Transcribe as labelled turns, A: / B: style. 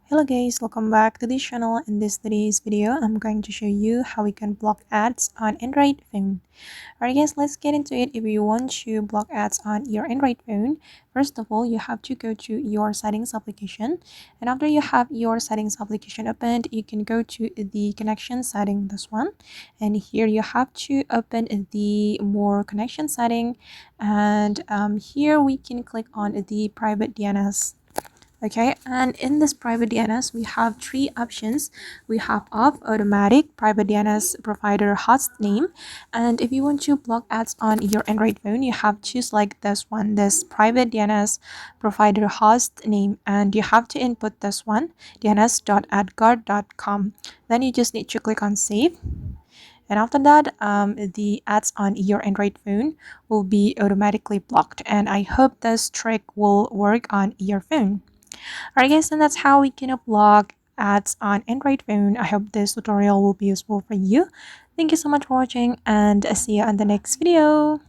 A: Hello guys, welcome back to this channel. In today's video, I'm going to show you how we can block ads on Android phone. Alright guys, let's get into it. If you want to block ads on your Android phone, first of all, you have to go to your settings application. And after you have your settings application opened, you can go to the connection setting, this one. And here you have to open the more connection setting. And here we can click on the private DNS. Okay, and in this private DNS we have three options. We have off automatic private DNS provider host name, and if you want to block ads on your Android phone, you have to select this one, this private DNS provider host name, and you have to input this one, dns.adguard.com. Then you just need to click on save. And after that, the ads on your Android phone will be automatically blocked, and I hope this trick will work on your phone. Alright guys, and that's how we can block ads on Android phone. I hope this tutorial will be useful for you. Thank you so much for watching, and see you on the next video.